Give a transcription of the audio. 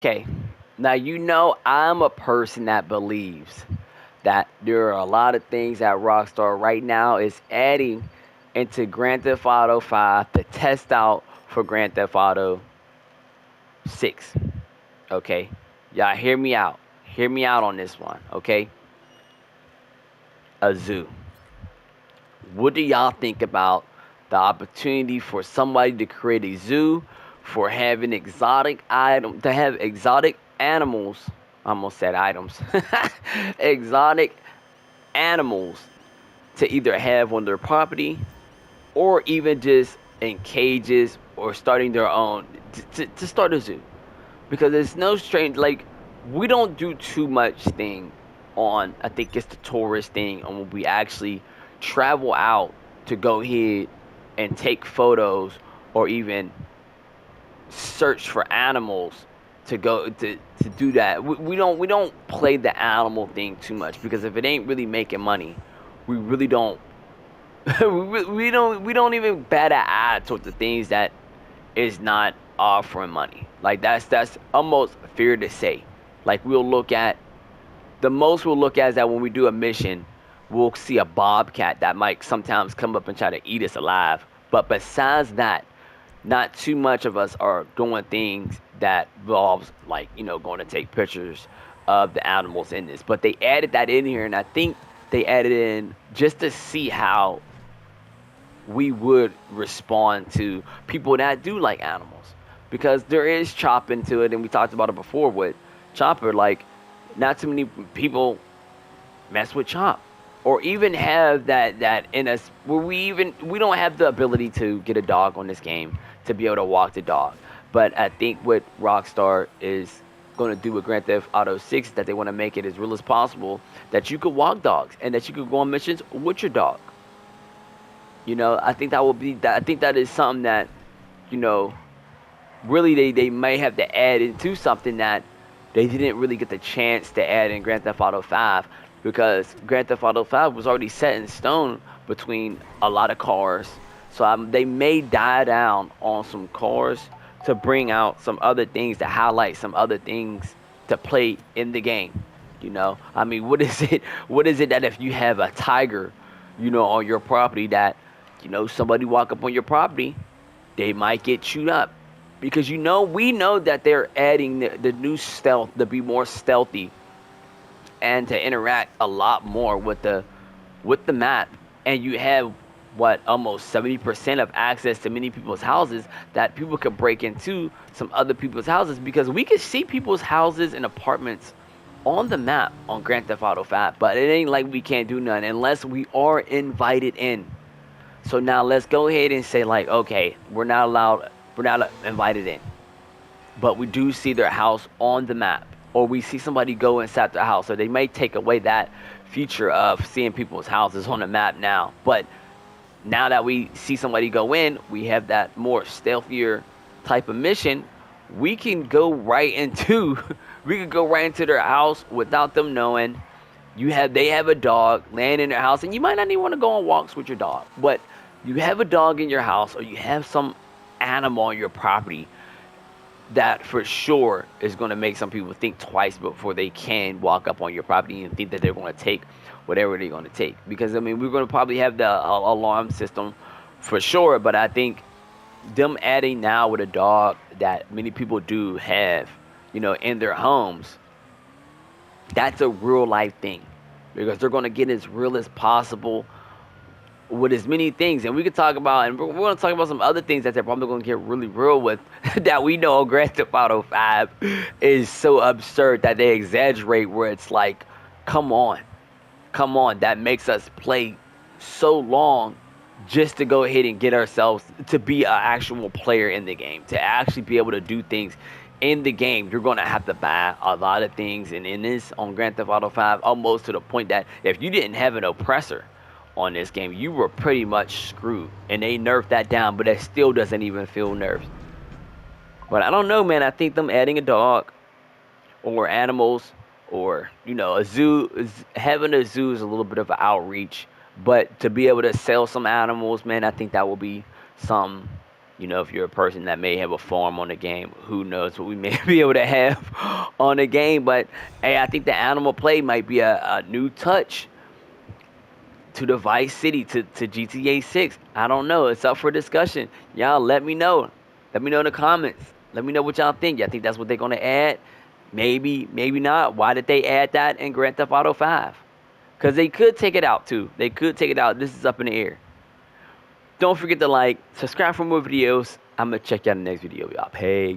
Okay, now I'm a person that believes that there are a lot of things that Rockstar right now is adding into Grand Theft Auto 5 to test out for Grand Theft Auto 6. Okay, y'all hear me out. Hear me out on this one. Okay, a zoo. What do y'all think about the opportunity for somebody to create a zoo for having to have exotic animals? I almost said items. Exotic animals to either have on their property or even just in cages or starting their own to start a zoo, because it's no strange, like, we don't do too much thing on, I think it's the tourist thing, on when we actually travel out to go ahead and take photos or even search for animals to go to do that. We don't play the animal thing too much, because if it ain't really making money, we really don't we don't even bat an eye towards the things that is not offering money. Like, that's almost fair to say. Like, the most we'll look at is that when we do a mission, we'll see a bobcat that might sometimes come up and try to eat us alive. But besides that, not too much of us are doing things that involves, like, going to take pictures of the animals in this. But they added that in here, and I think they added in just to see how we would respond to people that do like animals, because there is chop into it, and we talked about it before with Chopper. Like, not too many people mess with Chop, or even have that in us where we don't have the ability to get a dog on this game to be able to walk the dog. But I think what Rockstar is going to do with Grand Theft Auto 6 is that they want to make it as real as possible, that you could walk dogs and that you could go on missions with your dog. I think that will be that. I think that is something that, you know, really they may have to add into something that they didn't really get the chance to add in Grand Theft Auto 5, because Grand Theft Auto 5 was already set in stone between a lot of cars. So they may die down on some cars to bring out some other things, to highlight some other things to play in the game. I mean, what is it? What is it that if you have a tiger, on your property, that somebody walk up on your property, they might get chewed up, because we know that they're adding the new stealth to be more stealthy and to interact a lot more with the map. And you have, what, almost 70% of access to many people's houses, that people could break into some other people's houses, because we can see people's houses and apartments on the map on Grand Theft Auto 5, but it ain't like we can't do nothing unless we are invited in. So now let's go ahead and say, like, okay, we're not invited in, but we do see their house on the map, or we see somebody go inside their house. So they may take away that feature of seeing people's houses on the map now. But now that we see somebody go in, we have that more stealthier type of mission. We can go right into we can go right into their house without them knowing. They have a dog laying in their house, and you might not even want to go on walks with your dog, but you have a dog in your house, or you have some animal on your property, that for sure is going to make some people think twice before they can walk up on your property and think that they're going to take whatever they're going to take. Because, I mean, we're going to probably have the alarm system for sure, but I think them adding now with a dog that many people do have, in their homes, that's a real life thing, because they're going to get as real as possible with as many things. And we could talk about, and we're going to talk about some other things that they're probably going to get really real with that we know Grand Theft Auto 5 is so absurd that they exaggerate, where it's like, come on, that makes us play so long just to go ahead and get ourselves to be an actual player in the game, to actually be able to do things in the game. You're going to have to buy a lot of things, and in this, on Grand Theft Auto 5, almost to the point that if you didn't have an oppressor on this game, you were pretty much screwed. And they nerfed that down, but that still doesn't even feel nerfed. But I don't know, man. I think them adding a dog or animals, or a zoo, having a zoo is a little bit of an outreach. But to be able to sell some animals, man, I think that will be some You know, if you're a person that may have a farm on the game, who knows what we may be able to have on the game. But hey, I think the animal play might be a new touch to the Vice City, to GTA 6. I don't know. It's up for discussion. Y'all let me know. Let me know in the comments. Let me know what y'all think. Y'all think that's what they're going to add? Maybe, maybe not. Why did they add that in Grand Theft Auto 5? Because they could take it out too. They could take it out. This is up in the air. Don't forget to like, subscribe for more videos. I'm going to check y'all in the next video, y'all. Peace.